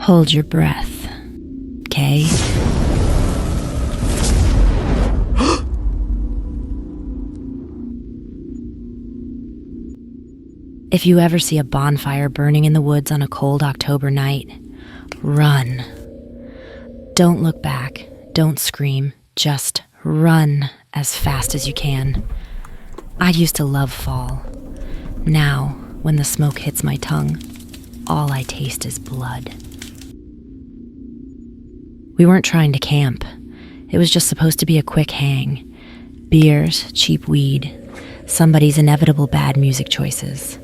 Hold your breath, okay? If you ever see a bonfire burning in the woods on a cold October night, run. Don't look back, don't scream, just run as fast as you can. I used to love fall. Now, when the smoke hits my tongue, all I taste is blood. We weren't trying to camp. It was just supposed to be a quick hang. Beers, cheap weed, somebody's inevitable bad music choices,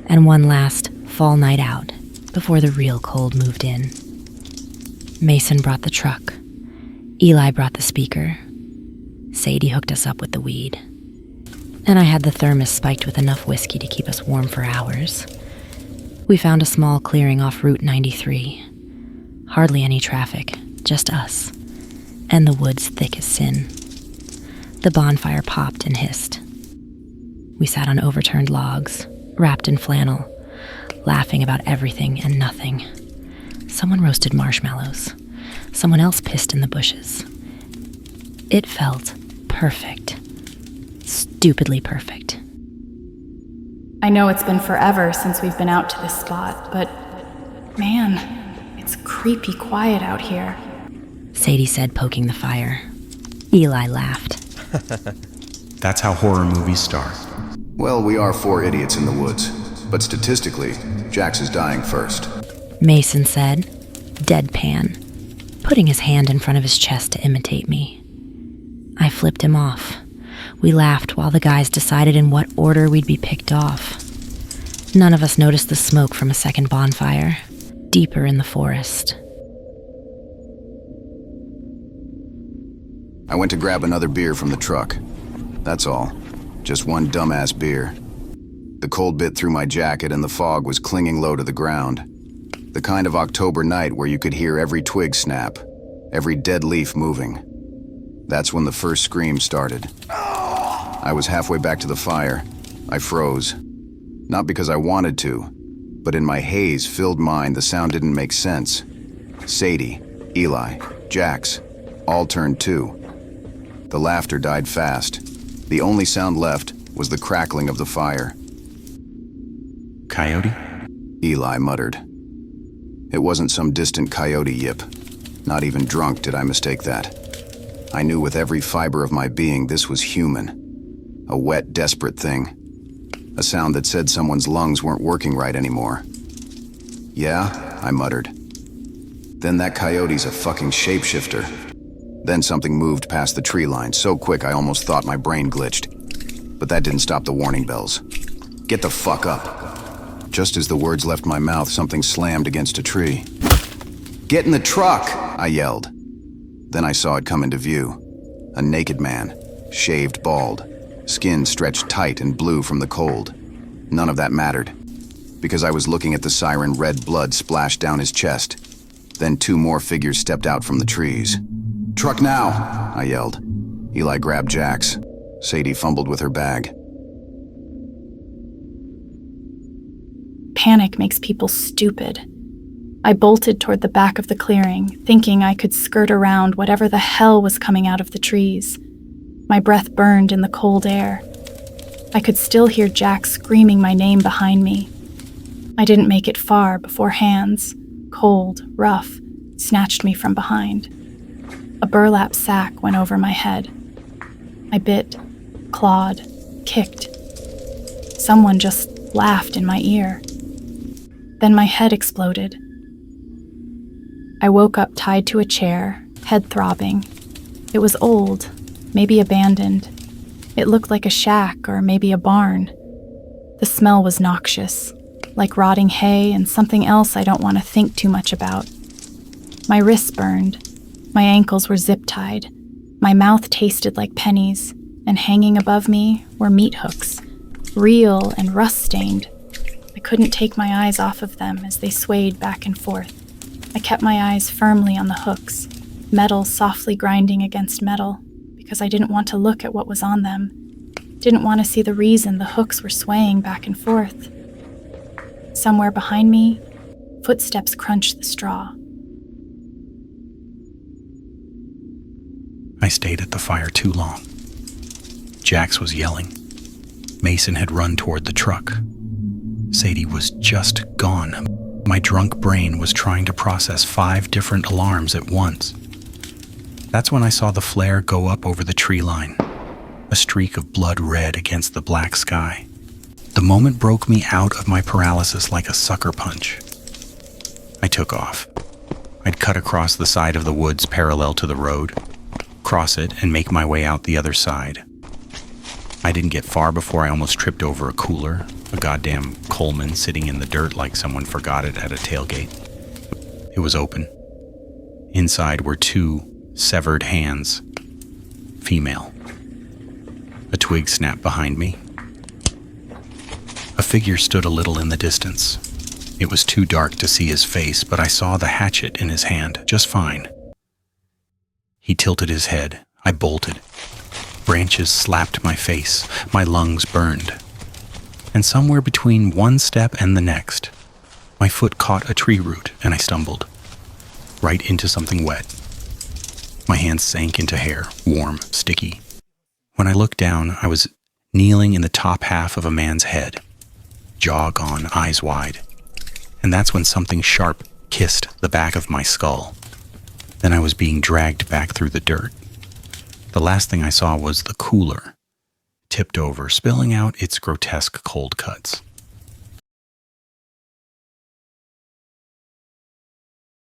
and one last fall night out before the real cold moved in. Mason brought the truck. Eli brought the speaker. Sadie hooked us up with the weed. And I had the thermos spiked with enough whiskey to keep us warm for hours. We found a small clearing off Route 93. Hardly any traffic, just us. And the woods thick as sin. The bonfire popped and hissed. We sat on overturned logs, wrapped in flannel, laughing about everything and nothing. Someone roasted marshmallows. Someone else pissed in the bushes. It felt perfect. Stupidly perfect. I know it's been forever since we've been out to this spot, but man, it's creepy quiet out here. Sadie said, poking the fire. Eli laughed. That's how horror movies start. Well, we are 4 idiots in the woods, but statistically, JAXX is dying first. Mason said, deadpan, putting his hand in front of his chest to imitate me. I flipped him off. We laughed while the guys decided in what order we'd be picked off. None of us noticed the smoke from a second bonfire, deeper in the forest. I went to grab another beer from the truck. That's all. Just one dumbass beer. The cold bit through my jacket and the fog was clinging low to the ground. The kind of October night where you could hear every twig snap, every dead leaf moving. That's when the first scream started. I was halfway back to the fire. I froze. Not because I wanted to, but in my haze-filled mind, the sound didn't make sense. Sadie, Eli, JAXX, all turned too. The laughter died fast. The only sound left was the crackling of the fire. Coyote? Eli muttered. It wasn't some distant coyote yip. Not even drunk did I mistake that. I knew with every fiber of my being this was human. A wet, desperate thing. A sound that said someone's lungs weren't working right anymore. Yeah, I muttered. Then that coyote's a fucking shapeshifter. Then something moved past the tree line so quick I almost thought my brain glitched. But that didn't stop the warning bells. Get the fuck up. Just as the words left my mouth, something slammed against a tree. Get in the truck, I yelled. Then I saw it come into view. A naked man, shaved bald, skin stretched tight and blue from the cold. None of that mattered, because I was looking at the siren red blood splash down his chest. Then 2 more figures stepped out from the trees. Truck now, I yelled. Eli grabbed JAXX. Sadie fumbled with her bag. Panic makes people stupid. I bolted toward the back of the clearing, thinking I could skirt around whatever the hell was coming out of the trees. My breath burned in the cold air. I could still hear JAXX screaming my name behind me. I didn't make it far before hands, cold, rough, snatched me from behind. A burlap sack went over my head. I bit, clawed, kicked. Someone just laughed in my ear. Then my head exploded. I woke up tied to a chair, head throbbing. It was old, maybe abandoned. It looked like a shack or maybe a barn. The smell was noxious, like rotting hay and something else I don't want to think too much about. My wrists burned. My ankles were zip-tied. My mouth tasted like pennies, and hanging above me were meat hooks, real and rust-stained. I couldn't take my eyes off of them as they swayed back and forth. I kept my eyes firmly on the hooks, metal softly grinding against metal, because I didn't want to look at what was on them. Didn't want to see the reason the hooks were swaying back and forth. Somewhere behind me, footsteps crunched the straw. I stayed at the fire too long. JAXX was yelling. Mason had run toward the truck. SADIE was just gone. My drunk brain was trying to process 5 different alarms at once. That's when I saw the flare go up over the tree line, a streak of blood red against the black sky. The moment broke me out of my paralysis like a sucker punch. I took off. I'd cut across the side of the woods parallel to the road, cross it, and make my way out the other side. I didn't get far before I almost tripped over a cooler, a goddamn Coleman sitting in the dirt like someone forgot it at a tailgate. It was open. Inside were 2 severed hands. Female. A twig snapped behind me. A figure stood a little in the distance. It was too dark to see his face, but I saw the hatchet in his hand just fine. He tilted his head. I bolted. Branches slapped my face. My lungs burned. And somewhere between one step and the next, my foot caught a tree root and I stumbled. Right into something wet. My hands sank into hair, warm, sticky. When I looked down, I was kneeling in the top half of a man's head, jaw gone, eyes wide. And that's when something sharp kissed the back of my skull. Then I was being dragged back through the dirt. The last thing I saw was the cooler, tipped over, spilling out its grotesque cold cuts.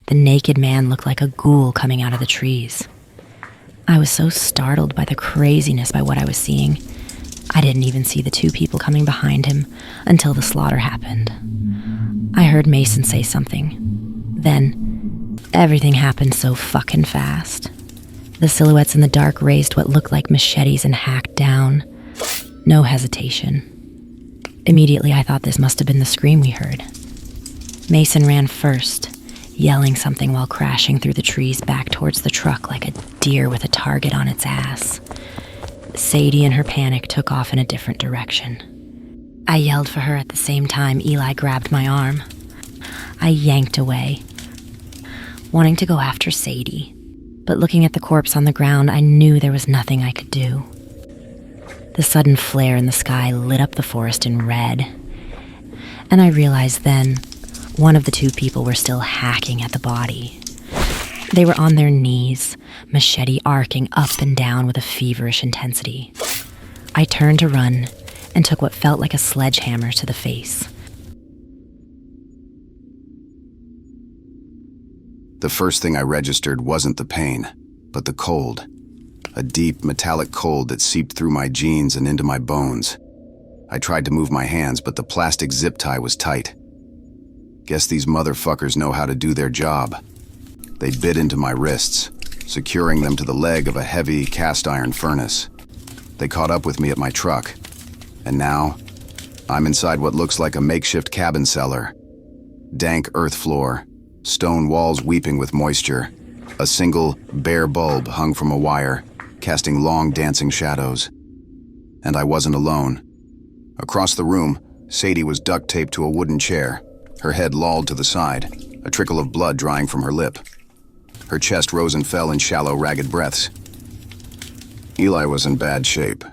The naked man looked like a ghoul coming out of the trees. I was so startled by the craziness by what I was seeing. I didn't even see the 2 people coming behind him until the slaughter happened. I heard Mason say something. Then, everything happened so fucking fast. The silhouettes in the dark raised what looked like machetes and hacked down. No hesitation. Immediately, I thought this must have been the scream we heard. Mason ran first, yelling something while crashing through the trees back towards the truck like a deer with a target on its ass. SADIE in her panic took off in a different direction. I yelled for her at the same time Eli grabbed my arm. I yanked away, wanting to go after SADIE, but looking at the corpse on the ground, I knew there was nothing I could do. The sudden flare in the sky lit up the forest in red, and I realized then one of the 2 people were still hacking at the body. They were on their knees, machete arcing up and down with a feverish intensity. I turned to run and took what felt like a sledgehammer to the face. The first thing I registered wasn't the pain, but the cold. A deep, metallic cold that seeped through my jeans and into my bones. I tried to move my hands, but the plastic zip tie was tight. Guess these motherfuckers know how to do their job. They bit into my wrists, securing them to the leg of a heavy cast iron furnace. They caught up with me at my truck, and now I'm inside what looks like a makeshift cabin cellar. Dank earth floor, stone walls weeping with moisture, a single bare bulb hung from a wire, casting long dancing shadows. And I wasn't alone. Across the room, SADIE was duct taped to a wooden chair, her head lolled to the side, a trickle of blood drying from her lip. Her chest rose and fell in shallow, ragged breaths. Eli was in bad shape.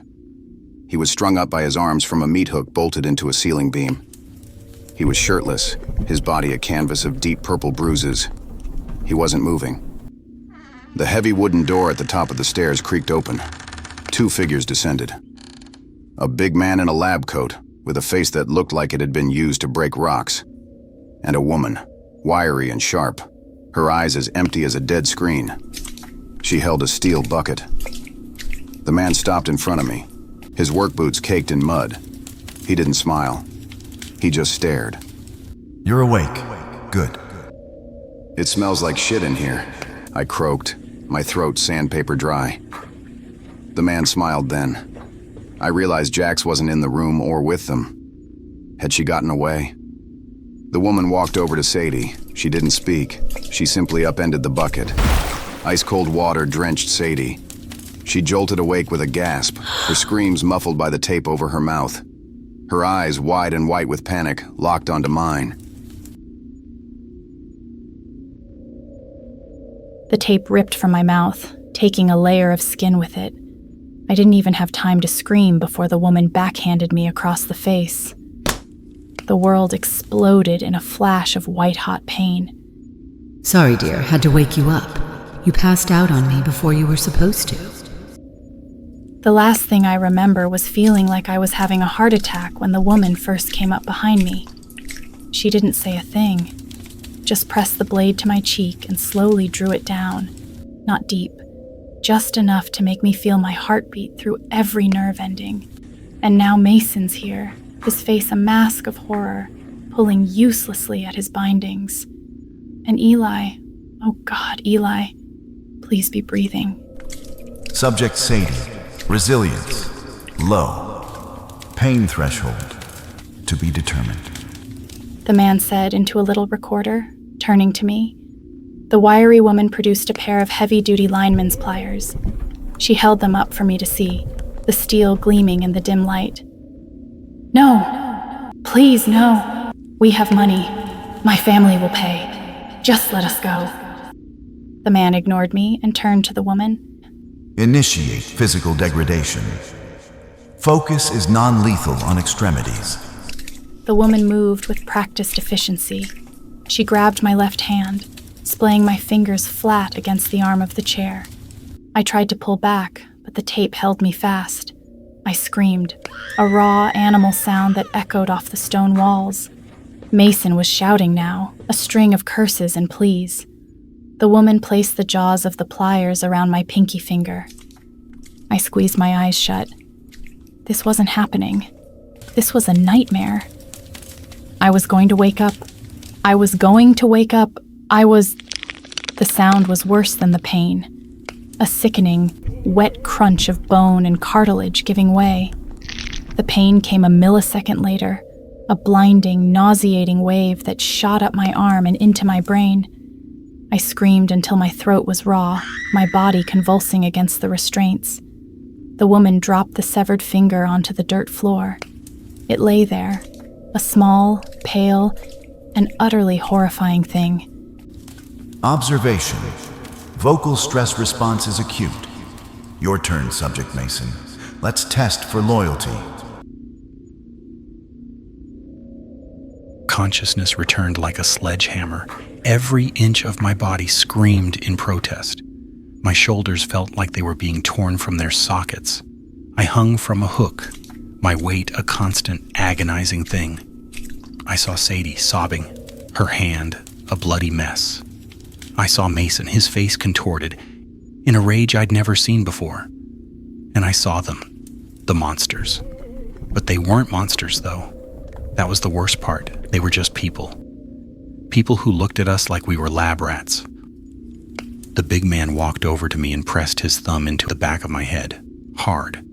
He was strung up by his arms from a meat hook bolted into a ceiling beam. He was shirtless, his body a canvas of deep purple bruises. He wasn't moving. The heavy wooden door at the top of the stairs creaked open. 2 figures descended. A big man in a lab coat, with a face that looked like it had been used to break rocks. And a woman, wiry and sharp, her eyes as empty as a dead screen. She held a steel bucket. The man stopped in front of me, his work boots caked in mud. He didn't smile. He just stared. You're awake. Good. It smells like shit in here, I croaked, my throat sandpaper dry. The man smiled then. I realized JAXX wasn't in the room or with them. Had she gotten away? The woman walked over to SADIE. She didn't speak. She simply upended the bucket. Ice-cold water drenched SADIE. She jolted awake with a gasp, her screams muffled by the tape over her mouth. Her eyes, wide and white with panic, locked onto mine. The tape ripped from my mouth, taking a layer of skin with it. I didn't even have time to scream before the woman backhanded me across the face. The world exploded in a flash of white-hot pain. Sorry, dear, had to wake you up. You passed out on me before you were supposed to. The last thing I remember was feeling like I was having a heart attack when the woman first came up behind me. She didn't say a thing, just pressed the blade to my cheek and slowly drew it down, not deep, just enough to make me feel my heartbeat through every nerve ending. And now Mason's here, his face a mask of horror, pulling uselessly at his bindings. And Eli, oh God, Eli, please be breathing. Subject SADIE. Resilience. Low. Pain threshold. To be determined. The man said into a little recorder, turning to me. The wiry woman produced a pair of heavy-duty lineman's pliers. She held them up for me to see, the steel gleaming in the dim light. No, please no. We have money. My family will pay. Just let us go. The man ignored me and turned to the woman. Initiate physical degradation. Focus is non-lethal on extremities. The woman moved with practiced efficiency. She grabbed my left hand, splaying my fingers flat against the arm of the chair. I tried to pull back, but the tape held me fast. I screamed, a raw animal sound that echoed off the stone walls. Mason was shouting now, a string of curses and pleas. The woman placed the jaws of the pliers around my pinky finger. I squeezed my eyes shut. This wasn't happening. This was a nightmare. I was going to wake up. The sound was worse than the pain. A sickening, wet crunch of bone and cartilage giving way. The pain came a millisecond later, a blinding, nauseating wave that shot up my arm and into my brain. I screamed until my throat was raw, my body convulsing against the restraints. The woman dropped the severed finger onto the dirt floor. It lay there, a small, pale, and utterly horrifying thing. Observation. Vocal stress response is acute. Your turn, Subject Mason. Let's test for loyalty. Consciousness returned like a sledgehammer. Every inch of my body screamed in protest. My shoulders felt like they were being torn from their sockets. I hung from a hook, my weight a constant, agonizing thing. I saw SADIE sobbing, her hand a bloody mess. I saw Mason, his face contorted, in a rage I'd never seen before. And I saw them, the monsters. But they weren't monsters, though. That was the worst part. They were just people. People who looked at us like we were lab rats. The big man walked over to me and pressed his thumb into the back of my head, hard.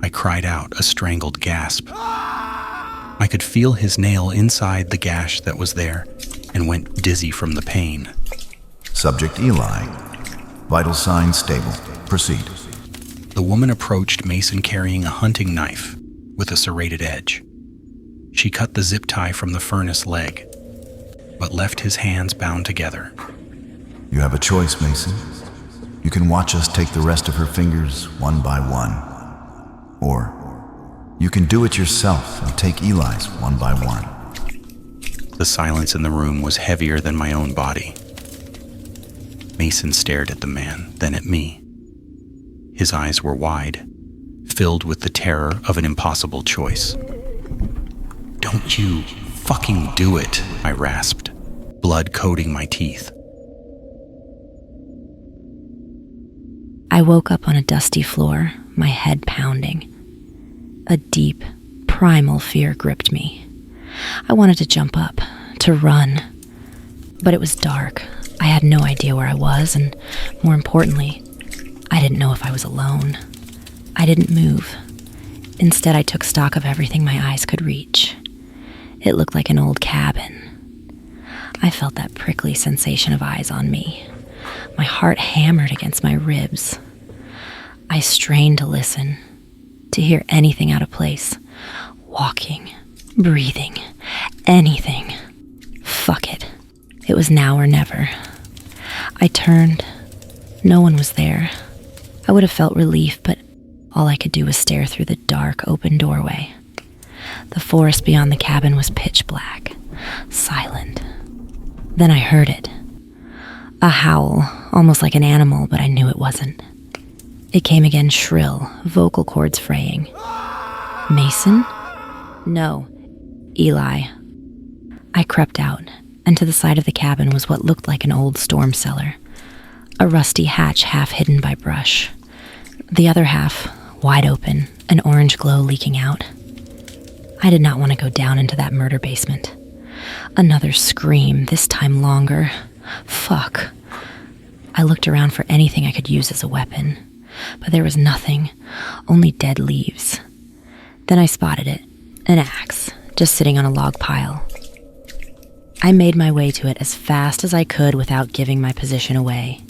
I cried out, a strangled gasp. I could feel his nail inside the gash that was there and went dizzy from the pain. Subject Eli. Vital signs stable. Proceed. The woman approached Mason carrying a hunting knife with a serrated edge. She cut the zip tie from the furnace leg, but left his hands bound together. You have a choice, Mason. You can watch us take the rest of her fingers one by one. Or you can do it yourself and take Eli's one by one. The silence in the room was heavier than my own body. Mason stared at the man, then at me. His eyes were wide, filled with the terror of an impossible choice. "Don't you fucking do it," I rasped, blood coating my teeth. I woke up on a dusty floor, my head pounding. A deep, primal fear gripped me. I wanted to jump up, to run, but it was dark. I had no idea where I was, and more importantly, I didn't know if I was alone. I didn't move. Instead, I took stock of everything my eyes could reach. It looked like an old cabin. I felt that prickly sensation of eyes on me. My heart hammered against my ribs. I strained to listen, to hear anything out of place. Walking, breathing, anything. Fuck it. It was now or never. I turned, No one was there. I would have felt relief, but all I could do was stare through the dark, open doorway. The forest beyond the cabin was pitch black, silent. Then I heard it. A howl, almost like an animal, but I knew it wasn't. It came again shrill, vocal cords fraying. Mason? No, Eli. I crept out, and to the side of the cabin was what looked like an old storm cellar. A rusty hatch half hidden by brush. The other half, wide open, an orange glow leaking out. I did not want to go down into that murder basement. Another scream, this time longer. Fuck. I looked around for anything I could use as a weapon, but there was nothing, only dead leaves. Then I spotted it, an axe, just sitting on a log pile. I made my way to it as fast as I could without giving my position away.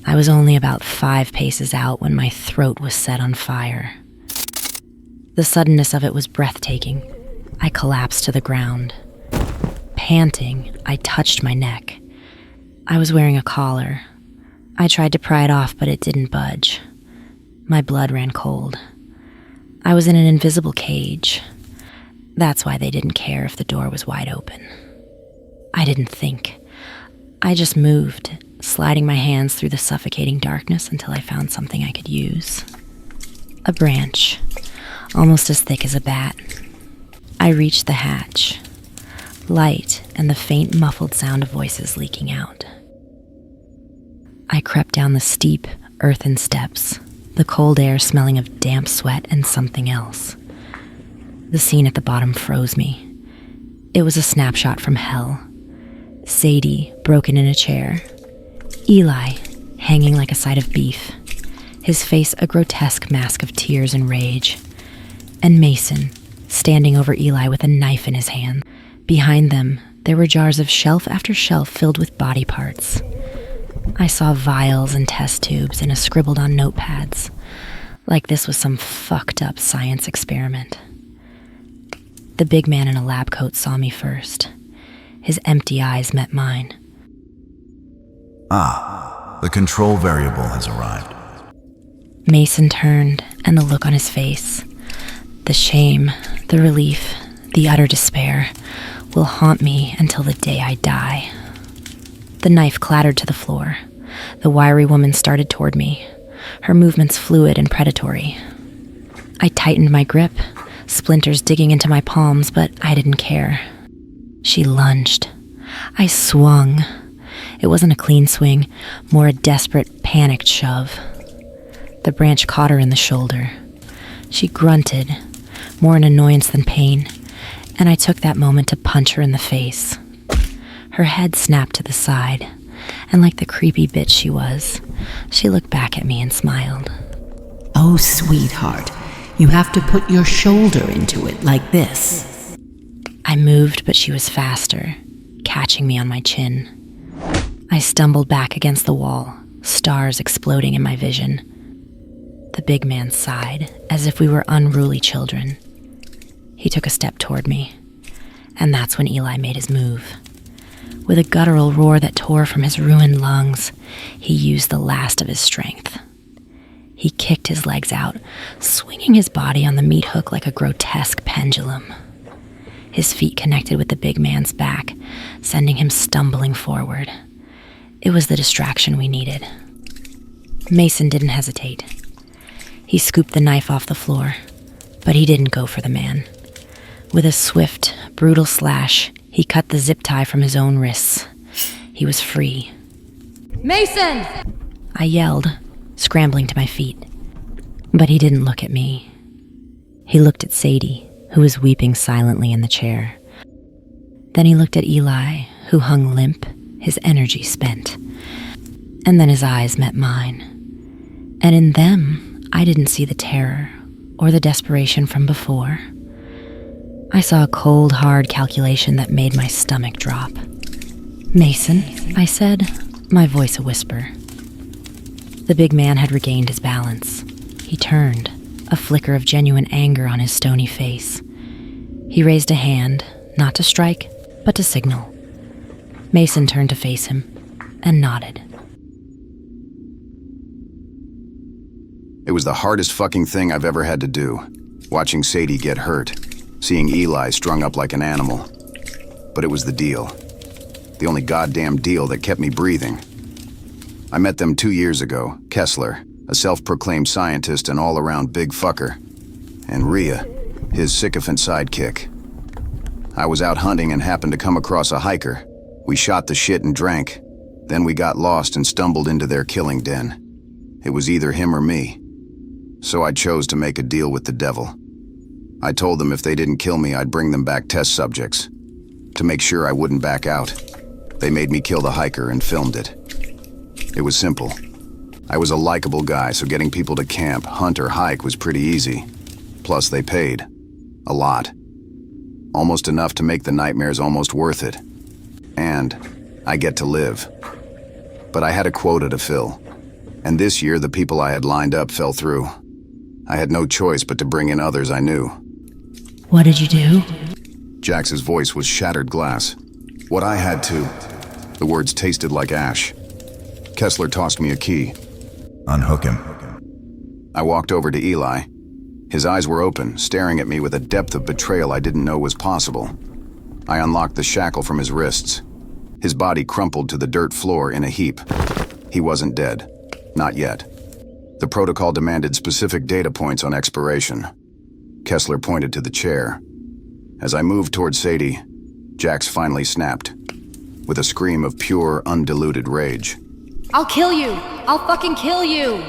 I was only about 5 paces out when my throat was set on fire. The suddenness of it was breathtaking. I collapsed to the ground. Panting, I touched my neck. I was wearing a collar. I tried to pry it off, but it didn't budge. My blood ran cold. I was in an invisible cage. That's why they didn't care if the door was wide open. I didn't think. I just moved, sliding my hands through the suffocating darkness until I found something I could use. A branch, almost as thick as a bat. I reached the hatch. Light and the faint muffled sound of voices leaking out. I crept down the steep, earthen steps, the cold air smelling of damp sweat and something else. The scene at the bottom froze me. It was a snapshot from hell. SADIE, broken in a chair. Eli, hanging like a side of beef, his face a grotesque mask of tears and rage. And Mason, standing over Eli with a knife in his hand. Behind them, there were jars of shelf after shelf filled with body parts. I saw vials and test tubes and a scribbled on notepads, like this was some fucked up science experiment. The big man in a lab coat saw me first. His empty eyes met mine. The control variable has arrived. Mason turned, and the look on his face, the shame, the relief, the utter despair, will haunt me until the day I die. The knife clattered to the floor. The wiry woman started toward me, her movements fluid and predatory. I tightened my grip, splinters digging into my palms, but I didn't care. She lunged. I swung. It wasn't a clean swing, more a desperate, panicked shove. The branch caught her in the shoulder. She grunted, more in annoyance than pain, and I took that moment to punch her in the face. Her head snapped to the side, and like the creepy bitch she was, she looked back at me and smiled. Oh, sweetheart, you have to put your shoulder into it like this. I moved, but she was faster, catching me on my chin. I stumbled back against the wall, stars exploding in my vision. The big man sighed, as if we were unruly children. He took a step toward me, and that's when Eli made his move. With a guttural roar that tore from his ruined lungs, he used the last of his strength. He kicked his legs out, swinging his body on the meat hook like a grotesque pendulum. His feet connected with the big man's back, sending him stumbling forward. It was the distraction we needed. Mason didn't hesitate. He scooped the knife off the floor, but he didn't go for the man. With a swift, brutal slash, he cut the zip tie from his own wrists. He was free. Mason! I yelled, scrambling to my feet. But he didn't look at me. He looked at SADIE, who was weeping silently in the chair. Then he looked at Eli, who hung limp, his energy spent. And then his eyes met mine. And in them, I didn't see the terror or the desperation from before. I saw a cold, hard calculation that made my stomach drop. Mason, I said, my voice a whisper. The big man had regained his balance. He turned, a flicker of genuine anger on his stony face. He raised a hand, not to strike, but to signal. Mason turned to face him and nodded. It was the hardest fucking thing I've ever had to do, watching Sadie get hurt, seeing Eli strung up like an animal. But it was the deal. The only goddamn deal that kept me breathing. I met them 2 years ago, Kessler, a self-proclaimed scientist and all-around big fucker, and Rhea, his sycophant sidekick. I was out hunting and happened to come across a hiker. We shot the shit and drank. Then we got lost and stumbled into their killing den. It was either him or me. So I chose to make a deal with the devil. I told them if they didn't kill me, I'd bring them back test subjects. To make sure I wouldn't back out, they made me kill the hiker and filmed it. It was simple. I was a likable guy, so getting people to camp, hunt, or hike was pretty easy. Plus, they paid. A lot. Almost enough to make the nightmares almost worth it. And I get to live. But I had a quota to fill. And this year, the people I had lined up fell through. I had no choice but to bring in others I knew. What did you do? JAXX's voice was shattered glass. What I had to. The words tasted like ash. Kessler tossed me a key. Unhook him. I walked over to Eli. His eyes were open, staring at me with a depth of betrayal I didn't know was possible. I unlocked the shackle from his wrists. His body crumpled to the dirt floor in a heap. He wasn't dead. Not yet. The protocol demanded specific data points on expiration. Kessler pointed to the chair. As I moved toward Sadie, JAXX finally snapped, with a scream of pure, undiluted rage. I'll kill you! I'll fucking kill you!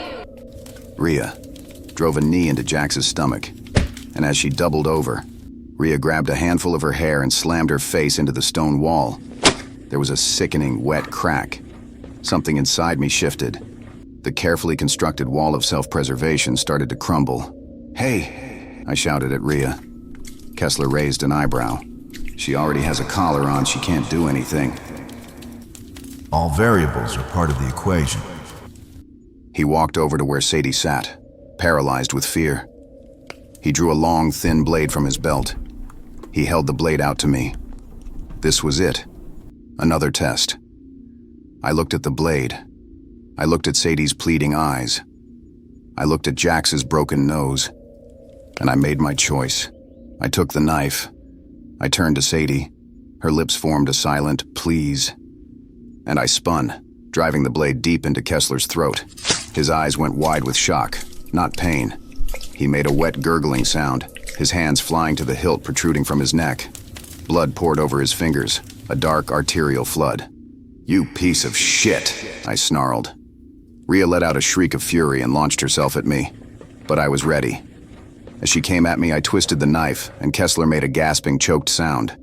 Rhea drove a knee into JAXX's stomach, and as she doubled over, Rhea grabbed a handful of her hair and slammed her face into the stone wall. There was a sickening, wet crack. Something inside me shifted. The carefully constructed wall of self-preservation started to crumble. "Hey!" I shouted at Rhea. Kessler raised an eyebrow. "She already has a collar on, she can't do anything." All variables are part of the equation. He walked over to where Sadie sat, paralyzed with fear. He drew a long, thin blade from his belt. He held the blade out to me. This was it. Another test. I looked at the blade. I looked at Sadie's pleading eyes. I looked at JAXX's broken nose. And I made my choice. I took the knife. I turned to Sadie. Her lips formed a silent please. And I spun, driving the blade deep into Kessler's throat. His eyes went wide with shock, not pain. He made a wet gurgling sound, his hands flying to the hilt protruding from his neck. Blood poured over his fingers, a dark arterial flood. "You piece of shit," I snarled. Rhea let out a shriek of fury and launched herself at me, but I was ready. As she came at me, I twisted the knife, and Kessler made a gasping, choked sound.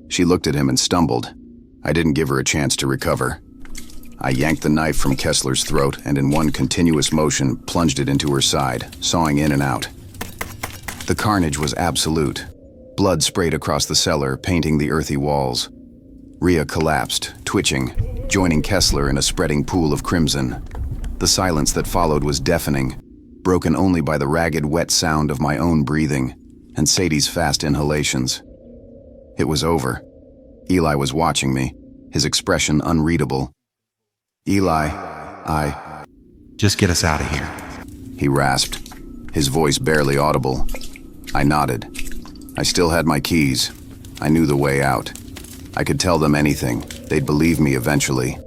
She looked at him and stumbled. I didn't give her a chance to recover. I yanked the knife from Kessler's throat and in one continuous motion plunged it into her side, sawing in and out. The carnage was absolute. Blood sprayed across the cellar, painting the earthy walls. Rhea collapsed, twitching, joining Kessler in a spreading pool of crimson. The silence that followed was deafening, broken only by the ragged, wet sound of my own breathing and Sadie's fast inhalations. It was over. Eli was watching me, his expression unreadable. "Eli, Just get us out of here. he rasped, his voice barely audible. I nodded. I still had my keys. I knew the way out. I could tell them anything. They'd believe me eventually.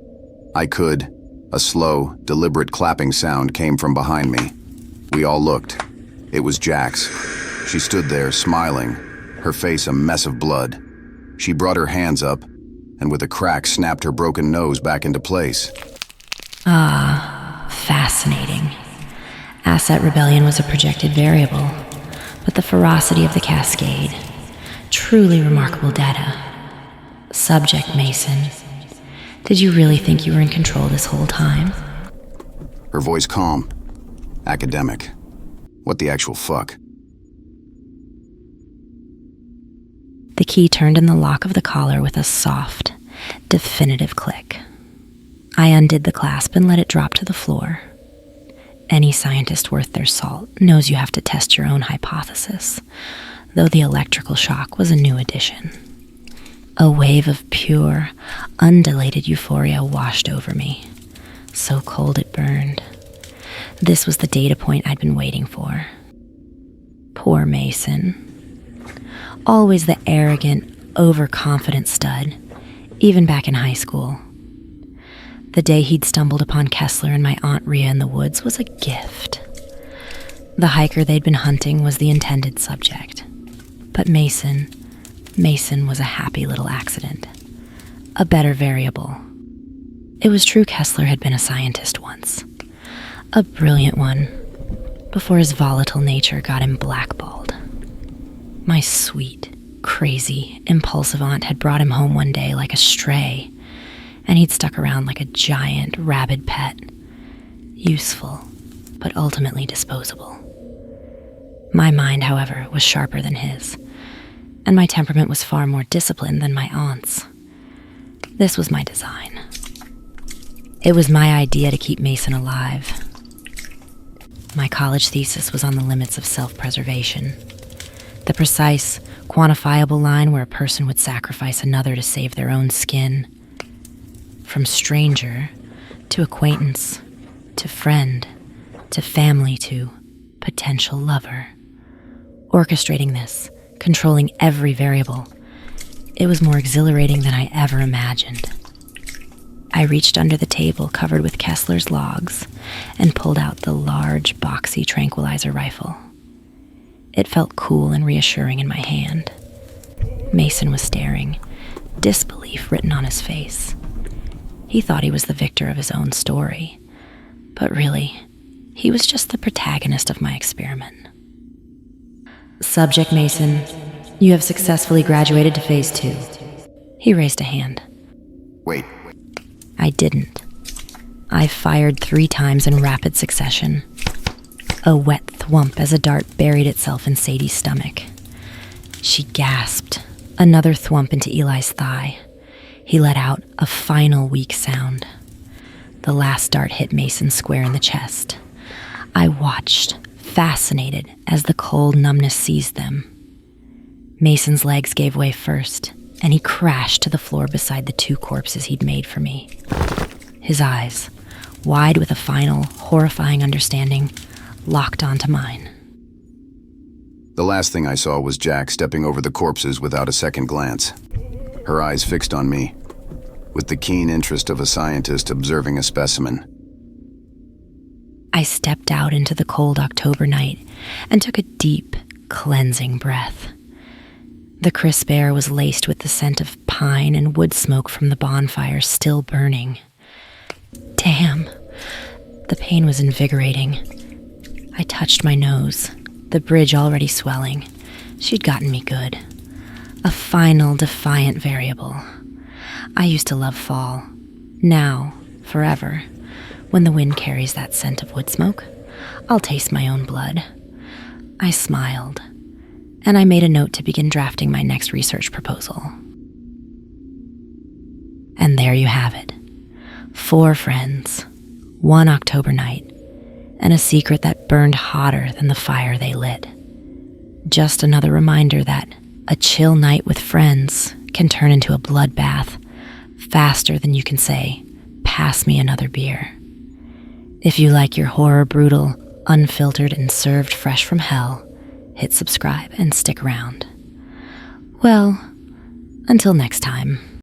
I could. A slow, deliberate clapping sound came from behind me. We all looked. It was JAXX. She stood there, smiling, her face a mess of blood. She brought her hands up, and with a crack snapped her broken nose back into place. Fascinating. Asset rebellion was a projected variable, but the ferocity of the cascade. Truly remarkable data. Subject Mason. Did you really think you were in control this whole time? Her voice calm. Academic. What the actual fuck? The key turned in the lock of the collar with a soft, definitive click. I undid the clasp and let it drop to the floor. Any scientist worth their salt knows you have to test your own hypothesis, though the electrical shock was a new addition. A wave of pure, undilated euphoria washed over me. So cold it burned. This was the data point I'd been waiting for. Poor Mason. Always the arrogant, overconfident stud, even back in high school. The day he'd stumbled upon Kessler and my Aunt Rhea in the woods was a gift. The hiker they'd been hunting was the intended subject. But Mason was a happy little accident. A better variable. It was true Kessler had been a scientist once. A brilliant one, before his volatile nature got him blackballed. My sweet, crazy, impulsive aunt had brought him home one day like a stray, and he'd stuck around like a giant, rabid pet. Useful, but ultimately disposable. My mind, however, was sharper than his, and my temperament was far more disciplined than my aunt's. This was my design. It was my idea to keep Mason alive. My college thesis was on the limits of self-preservation. The precise, quantifiable line where a person would sacrifice another to save their own skin. From stranger to acquaintance to friend to family to potential lover. Orchestrating this, controlling every variable, it was more exhilarating than I ever imagined. I reached under the table covered with Kessler's logs and pulled out the large, boxy tranquilizer rifle. It felt cool and reassuring in my hand. Mason was staring, disbelief written on his face. He thought he was the victor of his own story, but really, he was just the protagonist of my experiment. Subject Mason, you have successfully graduated to Phase 2. He raised a hand. Wait. I didn't. I fired 3 times in rapid succession. A wet thwump as a dart buried itself in Sadie's stomach. She gasped. Another thwump into Eli's thigh. He let out a final weak sound. The last dart hit Mason square in the chest. I watched, fascinated, as the cold numbness seized them. Mason's legs gave way first, and he crashed to the floor beside the 2 corpses he'd made for me. His eyes, wide with a final, horrifying understanding, locked onto mine. The last thing I saw was Jack stepping over the corpses without a second glance. Her eyes fixed on me, with the keen interest of a scientist observing a specimen. I stepped out into the cold October night and took a deep, cleansing breath. The crisp air was laced with the scent of pine and wood smoke from the bonfire still burning. Damn, the pain was invigorating. I touched my nose, the bridge already swelling. She'd gotten me good. A final, defiant variable. I used to love fall. Now, forever, when the wind carries that scent of wood smoke, I'll taste my own blood. I smiled, and I made a note to begin drafting my next research proposal. And there you have it. 4 friends, 1 October night, and a secret that burned hotter than the fire they lit. Just another reminder that a chill night with friends can turn into a bloodbath faster than you can say, "Pass me another beer." If you like your horror brutal, unfiltered, and served fresh from hell, hit subscribe and stick around. Well, until next time.